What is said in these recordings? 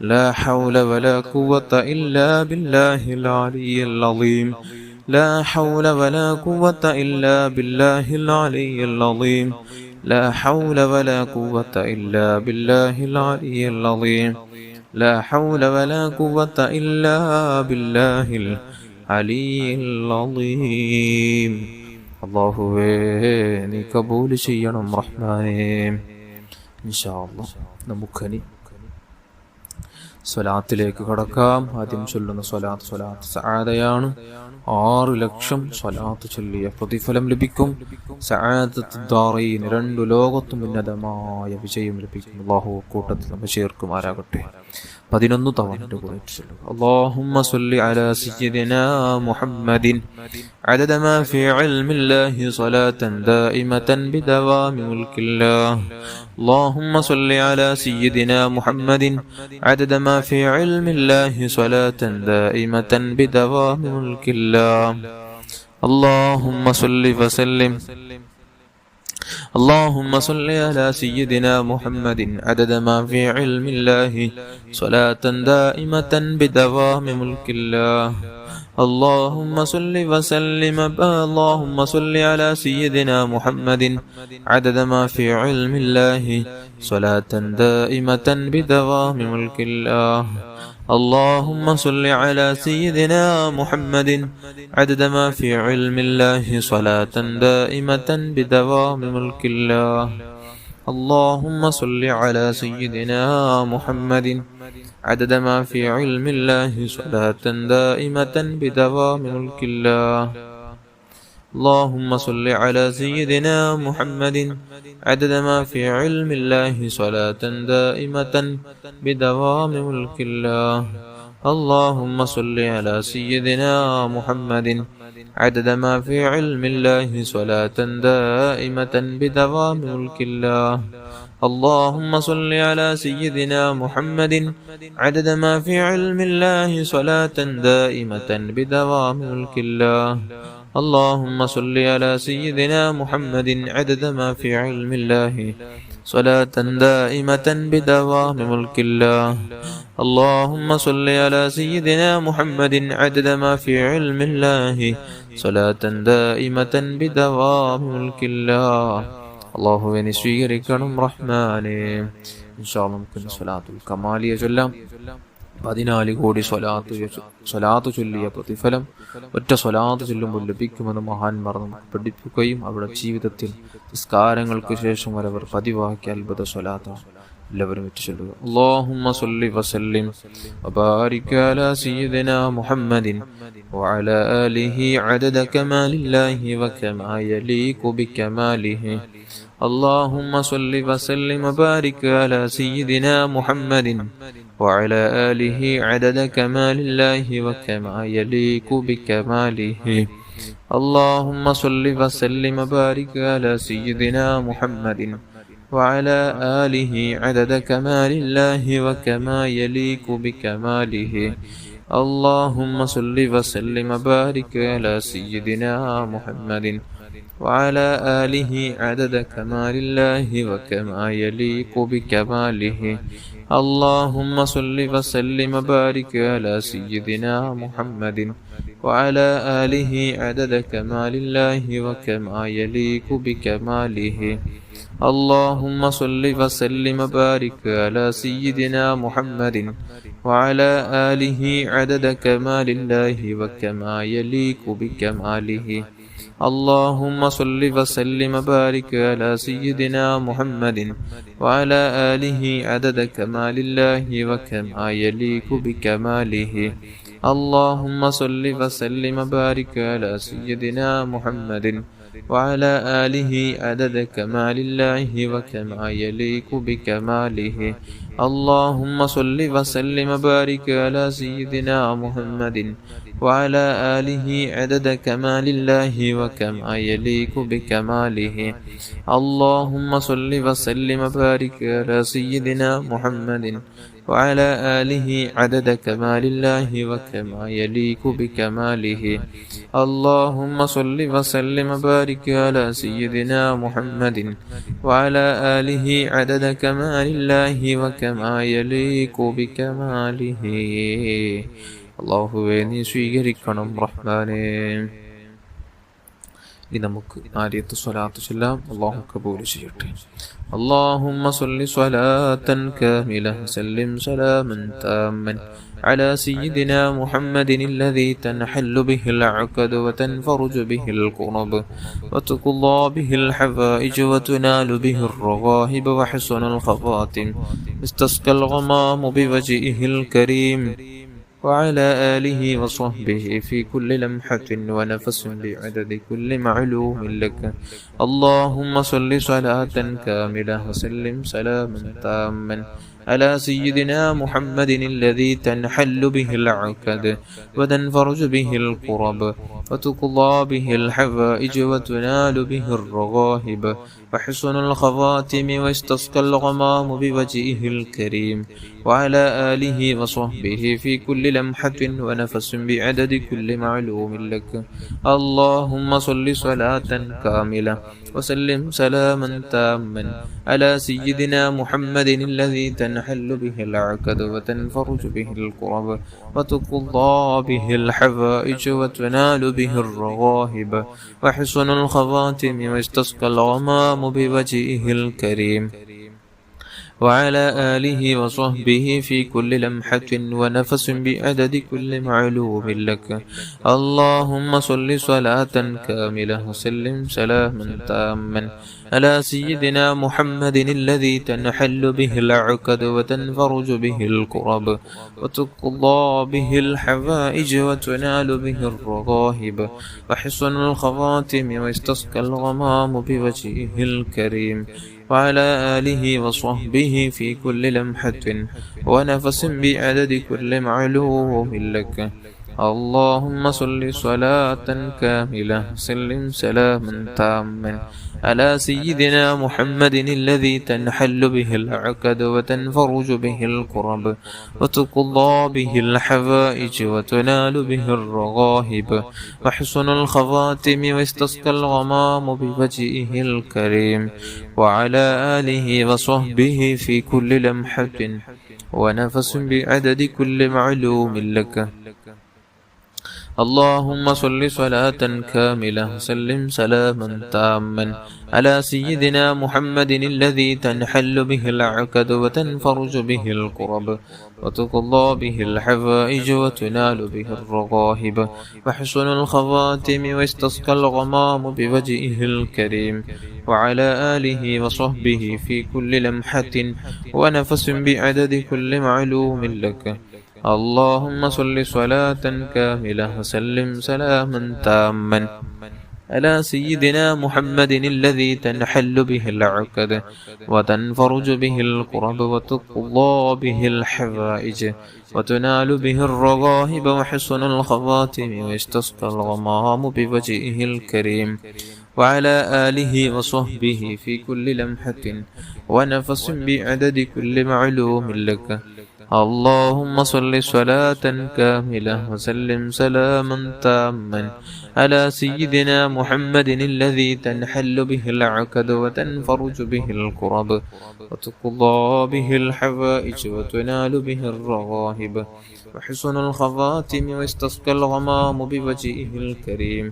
لا حول ولا قوة إلا بالله العلي العظيم لا حول ولا قوة إلا بالله العلي العظيم لا حول ولا قوة إلا بالله العلي العظيم لا حول ولا قوة إلا بالله العلي العظيم അല്ലാഹുവേ നീ കബൂൽ ചെയ്യണം റഹ്മാനേ. ഇൻഷാ അല്ലാഹ് നമുക്കനി സ്വലാത്തിലേക്ക് കടക്കാം. ആദ്യം ചൊല്ലുന്ന സ്വലാത്ത് സആദയാണ്. 6 ലക്ഷം സ്വലാത്ത് ചൊല്ലിയ പ്രതിഫലം ലഭിക്കും. സആദത്ത് ദാറൈൻ, 2 ലോകത്തും ഉന്നതമായ വിജയം ലഭിക്കും. അല്ലാഹു കൂട്ടത്തിൽ നമ്മെ ചേർക്കുമാറാകട്ടെ. 11 തവണ കൂടെ ചൊല്ലുക. അല്ലാഹുമ്മ സ്വല്ലി അലാ സയ്യിദിനാ മുഹമ്മദിൻ അദദ മാ ഫീ ഇൽമില്ലാഹി സ്വലാത്തൻ ദായിമതൻ ബിദവാമി മുൽക്കില്ലാഹ്. اللهم صل على سيدنا محمد عدد ما في علم الله صلاة دائمة بدوام ملك الله. اللهم صل وسلم اللهم صل على سيدنا محمد عدد ما في علم الله صلاة دائمة بدوام ملك الله. اللهم صل وسلم اللهم صل على سيدنا محمد عدد ما في علم الله صلاة دائمة بدوام ملك الله. اللهم صل على سيدنا محمد عدد ما في علم الله صلاة دائمة بدوام ملك الله. اللهم صل على سيدنا محمد عدد ما في علم الله صلاة دائمة بدوام ملك الله. اللهم صل على سيدنا محمد عدد ما في علم الله صلاة دائمة بدوام ملك الله. اللهم صل على سيدنا محمد عدد ما في علم الله صلاة دائمة بدوام ملك الله. اللهم صل على سيدنا محمد عدد ما في علم الله صلاة دائمة بدوام ملك الله. اللهم صل على سيدنا محمد عدد ما في علم الله صلاة دائمة بدوام ملك الله. اللهم صل على سيدنا محمد عدد ما في علم الله صلاة دائمة بدوام ملك الله. അല്ലാഹുവേ നീ സ്വീകരിക്കണം റഹ്മാനേ. ഇൻഷാ അല്ലാഹ് നമുക്ക് സ്വലാത്തുൽ കമാലിയ ചൊല്ലാം. 14 കോടി സ്വലാത്ത് ചൊല്ലിയ പ്രതിഫലം ഒറ്റ സ്വലാത്ത് ചൊല്ലുമ്പോൾ ലഭിക്കുമെന്ന് മഹാന്മാർ നമുക്ക് പഠിപ്പിക്കുകയും അവിടെ ജീവിതത്തിൽ നിസ്കാരങ്ങൾക്ക് ശേഷം വരവർ പതിവാക്കിയ അത്ഭുത സ്വലാത്താണ്. എല്ലാവരും വെച്ച് ചൊല്ലുക. അല്ലാഹുമ്മ സ്വല്ലി വസല്ലിം വബാരിക് അലാ സയ്യിദിനാ മുഹമ്മദിൻ വഅലാ ആലിഹി അദദ കമാലില്ലാഹി വകമാ യലീഖു ബികമാലിഹി. اللهم صل وسلم وبارك على سيدنا محمد وعلى آله عدد كمال الله وكما يليق بكماله. اللهم صل وسلم وبارك على سيدنا محمد وعلى آله عدد كمال الله وكما يليق بكماله. اللهم صل وسلم وبارك على سيدنا محمد وعلى آله عدد كمال الله وكما يليق بكماله. اللهم صل وسلم وبارك على سيدنا محمد وعلى آله عدد كمال الله وكما يليق بكماله. اللهم صل وسلم وبارك على سيدنا محمد وعلى آله عدد كمال الله وكما يليق بكماله. اللهم صل وسلم وبارك على سيدنا محمد وعلى آله عدد كمال الله وكما يليق بكماله. اللهم صل وسلم وبارك على سيدنا محمد وعلى آله عدد كمال الله وكما يليق بكماله. اللهم صل وسلم وبارك على سيدنا محمد وعلى آله عدد كمال الله وكما يليق بكماله. اللهم صل وسلم وبارك على سيدنا محمد وعلى آله عدد كمال الله وكما يليق بكماله. اللهم صل وسلم وبارك على سيدنا محمد وعلى آله عدد كمال الله وكما كما يليق بكماله. അള്ളാഹുവേ നീ സ്വീകരിക്കണം റഹ്മാനേ. ഇനി നമുക്ക് ആരിയത്ത് സ്വലാത്ത് ചൊല്ലാം. അള്ളാഹു കബൂൽ ചെയ്യട്ടെ. اللهم صل صلاة كاملة سلم سلاما تاما على سيدنا محمد الذي تنحل به العقد وتنفرج به الكرب وتقضى به الحوائج وتنال به الرغائب وحسن الخواتم استسقى الغمام بوجهه الكريم وعلى آله وصحبه في كل لمحة ونفس بعدد كل معلوم لك. اللهم صل صلاة كاملة وسلم سلاما تاما على سيدنا محمد الذي تنحل به العقد وتنفرج به الكرب وتقضى به الحوائج وتنال به الرغائب وحسن الخواتم واستسقى الغمام بوجهه الكريم وعلى آله وصحبه في كل لمحة ونفس بعدد كل معلوم لك. اللهم صل صلاة كاملة وسلم سلاما تاما على سيدنا محمد الذي تنحل به العقد وتنفرج به الكرب وتقضى به الحوائج وتنال به الرغائب وحسن الخواتم واستسقى الغمام بوجهه الكريم وعلى آله وصحبه في كل لمحة ونفس بعدد كل معلوم لك. اللهم صل صلاة كاملة وسلم سلاما تاما على سيدنا محمد الذي تنحل به العقد وتنفرج به الكرب وتقضى به الحوائج وتنال به الرغائب وحسن الخواتم واستسقى الغمام بوجهه الكريم وعلى آله وصحبه في كل لمحة ونفس بعدد كل معلوم لك. اللهم صل صلاة كاملة وسلم سلاما تاما على سيدنا محمد الذي تنحل به العقد وتنفرج به الكرب وتقضى به الحوائج وتنال به الرغائب وحسن الخواتم واستسقى الغمام بوجهه الكريم وعلى آله وصحبه في كل لمحة ونفس بعدد كل معلوم لك. اللهم صل صلاة كاملة وسلم سلاما تاما على سيدنا محمد الذي تنحل به العقد وتنفرج به الكرب وتقضى به الحوائج وتنال به الرغائب وحسن الخواتم واستسقى الغمام بوجهه الكريم وعلى آله وصحبه في كل لمحة ونفس بعدد كل معلوم لك. اللهم صل صلاة كاملة وسلم سلاما تاما على سيدنا محمد الذي تنحل به العقد وتنفرج به الكرب وتقضى به الحوائج وتنال به الرغائب وحسن الخواتم واستسقى الغمام بوجهه الكريم وعلى آله وصحبه في كل لمحة ونفس بعدد كل معلوم لك. اللهم صل صلاة كاملة وسلم سلاما تاما على سيدنا محمد الذي تنحل به العقد وتنفرج به الكرب وتقضى به الحوائج وتنال به الرغائب وحسن الخواتم واستسقى الغمام بوجهه الكريم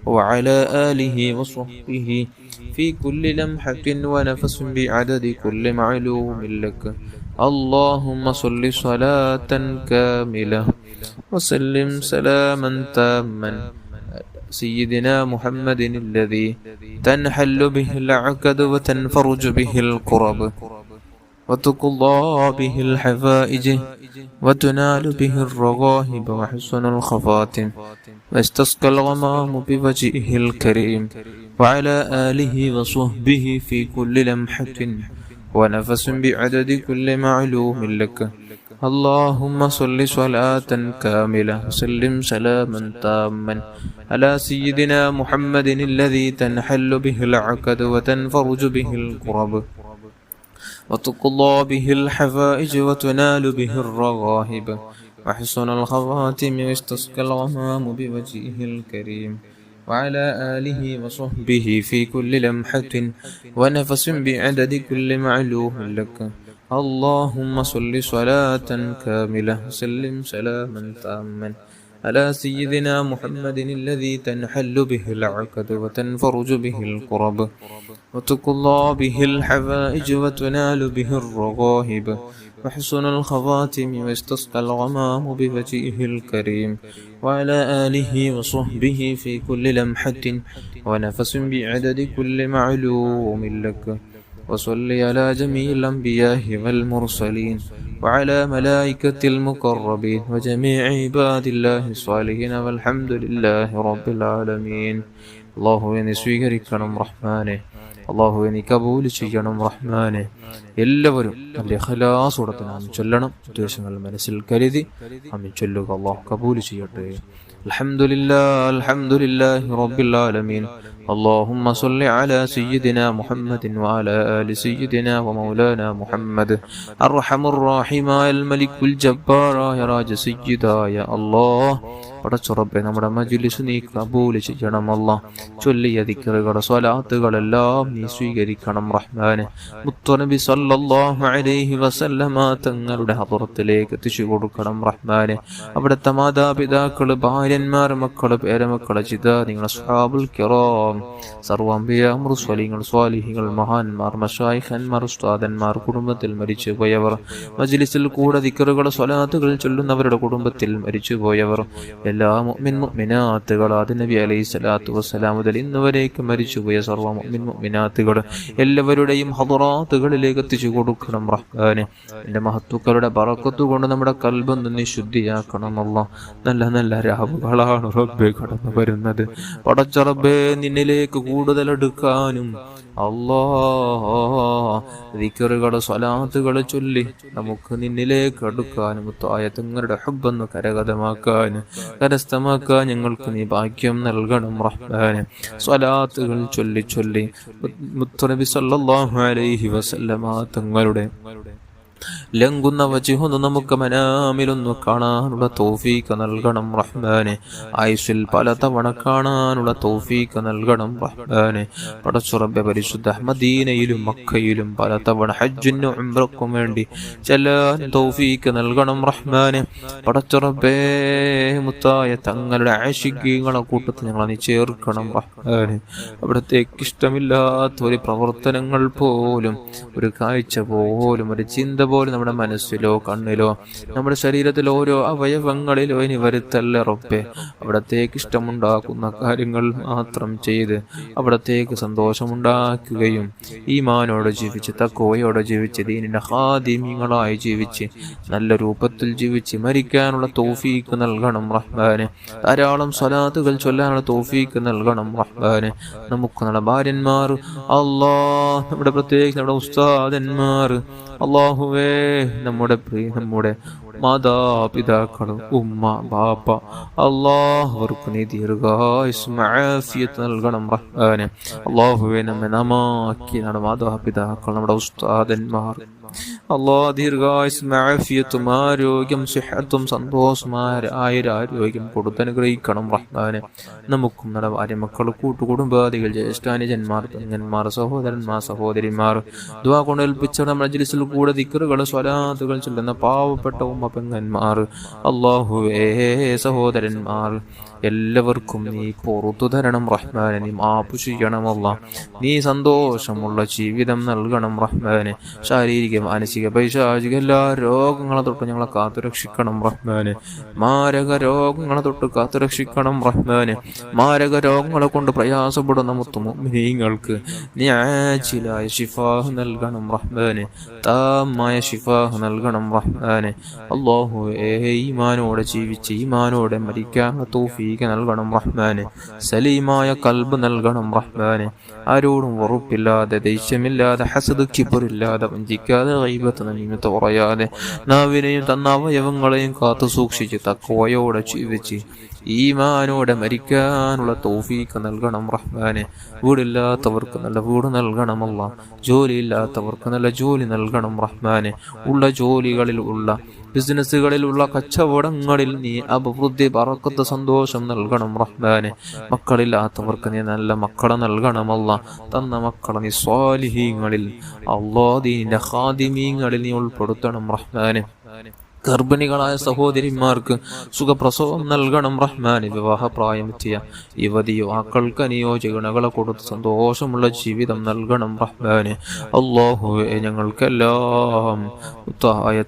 وعلى آله وصحبه في كل لمحة ونفس بعدد كل معلوم لك. اللهم صل صلاة كاملة وسلم سلاما تاما سيدنا محمد الذي تنحل به العقد وتنفرج به الكرب وتقضى به الحوائج وتنال به الرغائب وحسن الخواتم واستسقى الغمام بوجهه الكريم وعلى آله وصحبه في كل لمحة ونفس بعدد كل معلوم لك. اللهم صل صلاة كاملة وسلم سلاما تاما على سيدنا محمد الذي تنحل به العقد وتنفرج به الكرب وتقضى به الحوائج وتنال به الرغائب وحسن الخواتم واستسقى الغمام بوجهه الكريم وعلى آله وصحبه في كل لمحة ونفس بعدد كل معلوم لك. اللهم صل صلاة كاملة وسلم سلاما تاما على سيدنا محمد الذي تنحل به العقد وتنفرج به الكرب وتقضى به الحوائج وتنال به الرغائب وحسن الخواتم واستسقى الغمام بوجهه الكريم وعلى آله وصحبه في كل لمحة ونفس بعدد كل معلوم لك وصل على جميع الأنبياء والمرسلين وعلى ملائكة المقربين وجميع عباد الله الصالحين والحمد لله رب العالمين. അള്ളാഹുവെ നീ സ്വീകരിക്കണം റഹ്മാനെ, അള്ളാഹുവെ നീ കബൂൽ ചെയ്യണം റഹ്മാനെ. എല്ലാവരും നല്ല ഇഖ്ലാസോടെ തന്നെ ആമീൻ ചൊല്ലണം. ഉദ്ദേശങ്ങൾ മനസ്സിൽ കരുതി ആമീൻ ചൊല്ലുക. അള്ളാഹു കബൂൽ ചെയ്യട്ടെ. അൽഹംദുലില്ലാഹി റബ്ബിൽ ആലമീൻ. اللهم صل على سيدنا محمد وعلى آل سيدنا ومولانا محمد الرحم الراحم الملك الجبار يا راج سيدا يا الله. പടച്ചുറപ്പെ നമ്മുടെ മജ്ലിസ് നീ കബൂൽ ചെയ്യണം അല്ലാഹ്. ചൊല്ലിയ ദിക്റുകൾ സ്വലാത്തുകളെല്ലാം നീ സ്വീകരിക്കണം റഹ്മാനെ. മുത്തുനബി സല്ലല്ലാഹു അലൈഹി വസല്ലമ തങ്ങളുടെ ഹദറത്തിലേക്ക് എത്തിച്ചു കൊടുക്കണം റഹ്മാനെ. അവിടുത്തെ മാതാപിതാക്കൾ, ഭാര്യന്മാർ, മക്കൾ, പേരമക്കൾ, നിങ്ങളുടെ സ്വഹാബുൽ കിറാം, സർവ്വഅംബിയാ മുർസലീങ്ങൾ, സ്വാലിഹീങ്ങൾ, മഹാന്മാർ, മശായിഖന്മാർ, ഉസ്താദന്മാർ, കുടുംബത്തിൽ മരിച്ചുപോയവർ, മജ്ലിസിൽ കൂടെ ദിക്റുകൾ സ്വലാത്തുകൾ ചൊല്ലുന്നവരുടെ കുടുംബത്തിൽ മരിച്ചുപോയവർ, എല്ലാ മുഅ്മിൻ മുഅ്മിനാത്തുകൾ, ആദം നബി അലൈഹി സ്വലാത്തു വസ്സലാം മുതൽ ഇന്നുവരേക്ക് മരിച്ചുപോയ സർവ്വ മുഅ്മിൻ മുഅ്മിനാത്തുകൾ എല്ലാവരുടെയും ഹദറാത്തുകളിലേക്ക് എത്തിച്ചു കൊടുക്കണം റഹ്മാനെ. എൻ്റെ മഹത്തുക്കളുടെ ബറക്കത്ത് കൊണ്ട് നമ്മുടെ കൽബൊന്ന് നീ ശുദ്ധിയാക്കണം അല്ലാഹ്. നല്ല നല്ല രാവുകളാണ് റബ്ബേ കടന്നു വരുന്നത്. പടച്ച റബ്ബേ നിന്നിലേക്ക് കൂടുതൽ എടുക്കാനും അല്ലാഹ് ദിക്റുകൾ സ്വലാത്തുകൾ ചൊല്ലി നമുക്ക് നിന്നിലേക്ക് അടുക്കാനും മുത്തായത്തുങ്ങളുടെ ഹബ്ബൊന്ന് കരസ്ഥമാക്കാൻ ഞങ്ങൾക്ക് നീ ഭാഗ്യം നൽകണം റഹ്മാനെ. സ്വലാത്തുകൾ ചൊല്ലി ചൊല്ലി മുത്തുനബി സല്ലല്ലാഹു അലൈഹി വസല്ലമ തങ്ങളുടെ ലംഘുന്ന വജ്ഹൊന്ന് നമുക്ക് മനാമിലൊന്ന് കാണാനുള്ള തൗഫീഖ് നൽകണം റഹ്മാനെ. ആയുസ്സിൽ പലതവണ കാണാനുള്ള തൗഫീഖ് നൽകണം റഹ്മാനെ. പടച്ചുറബ്ബെ പരിശുദ്ധ മദീനയിലും മക്കയിലും പലതവണ ഹജ്ജിനും ഉംറയ്ക്കും വേണ്ടി ചെല്ലാൻ തൗഫീഖ് നൽകണം റഹ്മാനെ. പടച്ചുറബ്ബേ മുത്തായ തങ്ങളുടെ ആശിഖീങ്ങളെ കൂട്ടത്തിൽ ഞങ്ങളെ നീ ചേർക്കണം റഹ്മാനെ. അവിടത്തേക്ക് ഇഷ്ടമില്ലാത്ത ഒരു പ്രവർത്തനങ്ങൾ പോലും, ഒരു കാഴ്ച പോലും, ഒരു ചിന്ത പോലും നമ്മുടെ മനസ്സിലോ കണ്ണിലോ നമ്മുടെ ശരീരത്തിലോ ഓരോ അവയവങ്ങളിലോ ഇനി വരുത്തല്ല റബ്ബേ. അവിടത്തേക്ക് ഇഷ്ടമുണ്ടാക്കുന്ന കാര്യങ്ങൾ മാത്രം ചെയ്ത് അവിടത്തേക്ക് സന്തോഷമുണ്ടാക്കുകയും ഈമാനോടെ ജീവിച്ച് തഖ്വയോടെ ജീവിച്ച് ദീനിന്റെ ഖാദിമീങ്ങളായി ജീവിച്ച് നല്ല രൂപത്തിൽ ജീവിച്ച് മരിക്കാനുള്ള തൗഫീഖ് നൽകണം റഹ്മാനെ. ധാരാളം സ്വലാത്തുകൾ ചൊല്ലാനുള്ള തൗഫീഖ് നൽകണം റഹ്മാനെ. നമുക്ക് നമ്മുടെ ഭാര്യന്മാർ അല്ലാഹ്, നമ്മുടെ പ്രത്യേകിച്ച് നമ്മുടെ ഉസ്താദന്മാർ അല്ലാഹുവേ, നമ്മുടെ മാതാപിതാക്കൾ, ഉമ്മ, ബാപ്പ അല്ലാഹ് അവർക്ക് നീ ദീർഘായുസ്സും ആഫിയത്ത് നൽകണം റഹ്മാനെ. അല്ലാഹുവേ നമ്മെ നമാക്കി നമ്മുടെ മാതാപിതാക്കൾ, നമ്മുടെ ഉസ്താദന്മാർ അല്ലാഹ് ദീർഘായുസ്സും ആഫിയത്തും ആരോഗ്യം സിഹത്തും സന്തോഷമായ ആരോഗ്യം കൊടുത്തനുഗ്രഹിക്കണം റഹ്മാനെ. നമുക്കും നമ്മുടെ ഭാര്യ മക്കൾ, കൂട്ടുകുടുംബാദികൾ, ജ്യേഷ്ഠാനുജന്മാർ, പെങ്ങന്മാർ, സഹോദരന്മാർ, സഹോദരിമാർ, ദുആ കൊണ്ട് ഏൽപ്പിച്ച നമ്മുടെ മജ്ലിസിൽ കൂടെ ദിക്റുകൾ സ്വലാത്തുകൾ ചൊല്ലുന്ന പാവപ്പെട്ട ഉമ്മ പെങ്ങന്മാർ അല്ലാഹുവേ, സഹോദരന്മാർ എല്ലാവർക്കും നീ പുറത്തു തരണം റഹ്മാനെ. നീ മാപ്പ് ചെയ്യണം അല്ലാഹ്. നീ സന്തോഷമുള്ള ജീവിതം നൽകണം റഹ്മാനെ. ശാരീരിക, മാനസിക, പൈശാചിക എല്ലാ രോഗങ്ങളെ തൊട്ട് ഞങ്ങളെ കാത്തുരക്ഷിക്കണം റഹ്മാനെ. മാരക രോഗങ്ങളെ തൊട്ട് കാത്തുരക്ഷിക്കണം റഹ്മാനെ. മാരക രോഗങ്ങളെ കൊണ്ട് പ്രയാസപ്പെടുന്ന മുഅ്മിനീങ്ങൾക്ക് നീ ആജിലായ ശിഫാഹ് നൽകണം റഹ്മാനെ. താമായ ശിഫാഹ് നൽകണം റഹ്മാനെ. അല്ലാഹുവേ, ഈമാനോടെ ജീവിച്ച് ഈമാനോടെ മരിക്കാനുള്ള തൗഫീഖ് നൽകണം റഹ്മാനെ. സലീമായ കൽബ് നൽകണം റഹ്മാനെ. ആരോടും വെറുപ്പില്ലാതെ, ദേഷ്യമില്ലാതെ, ഹസദ് കിബറില്ലാതെ, വഞ്ചിക്കാതെ, ഗൈബത്ത് നമീമത്ത് പറയാതെ, നാവിനെയും തന്ന അവയവങ്ങളെയും കാത്തു സൂക്ഷിച്ച് തഖ്വയോടെ ജീവിച്ച് ഈമാനോടെ മരിക്കാനുള്ള തൗഫീഖ് നൽകണം റഹ്മാനെ. വീടില്ലാത്തവർക്ക് നല്ല വീട് നൽകണം അല്ലാ. ജോലിയില്ലാത്തവർക്ക് നല്ല ജോലി നൽകണം റഹ്മാനെ. ഉള്ള ജോലികളിൽ ഉള്ള ബിസിനസ്സുകളിലുള്ള കച്ചവടങ്ങളിൽ നീ അഭിവൃദ്ധി ബറക്കത്ത് സന്തോഷം നൽകണം റഹ്മാനെ. മക്കളില്ലാത്തവർക്ക് നീ നല്ല മക്കളെ നൽകണമല്ല. തന്ന മക്കളെ നീ സ്വാലിഹീങ്ങളിൽ അല്ലാഹ് ദീനിന്റെ ഖാദിമീങ്ങളിൽ നീ ഉൾപ്പെടുത്തണം റഹ്മാനെ. ഗർഭിണികളായ സഹോദരിമാർക്ക് സുഖപ്രസവം നൽകണം റഹ്മാനെ. വിവാഹപ്രായമെത്തിയ യുവതി യുവാക്കൾക്ക് അനുയോജ്യഗണകളെ കൊടുത്ത് സന്തോഷമുള്ള ജീവിതം നൽകണം റഹ്മാനെ. അല്ലാഹുവേ, ഞങ്ങൾക്കെല്ലാം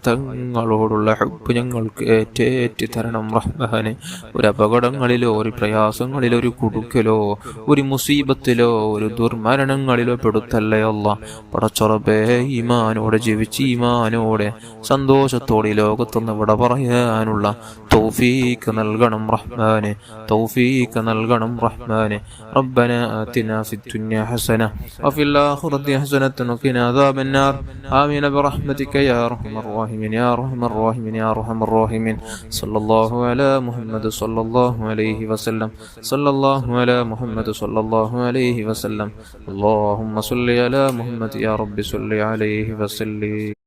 തങ്ങളോടുള്ള ഹബ്ബ് ഞങ്ങൾക്ക് ഏറ്റേറ്റി തരണം റഹ്മാനെ. ഒരു അപകടങ്ങളിലോ ഒരു പ്രയാസങ്ങളിലോ ഒരു കുടുക്കലോ ഒരു മുസീബത്തിലോ ഒരു ദുർമരണങ്ങളിലോ പെടുത്തല്ലേ അല്ലാ. പടച്ചറബേ, ഈമാനോടെ ജീവിച്ച് ഈമാനോടെ സന്തോഷത്തോടെ ലോകത്തുനിന്ന് വിട പറയാനുള്ള തൗഫീഖ് നൽകണം റഹ്മാനെ. തൗഫീഖ് നൽകണം റഹ്മാനെ. റബ്ബനാ ആതിനാ ഫിദ്ദുനിയാ ഹസന വഫിൽ ആഖിറതി ഹസനതൻ വഖിനാ അദാബന്നാർ. ആമീൻ ബിറഹ്മതിക യാ അർഹമർ റഹീമീൻ യാ അർഹമർ റഹീമീൻ യാ അർഹമർ റഹീമീൻ. സല്ലല്ലാഹു അലാ മുഹമ്മദ് സല്ലല്ലാഹു അലൈഹി വസല്ലം. സല്ലല്ലാഹു അലാ മുഹമ്മദ് സല്ലല്ലാഹു അലൈഹി വസല്ലം. അല്ലാഹുമ്മ സ്വല്ലി അലാ മുഹമ്മദ് യാ റബ്ബി സ്വല്ലി അലൈഹി വസല്ലം.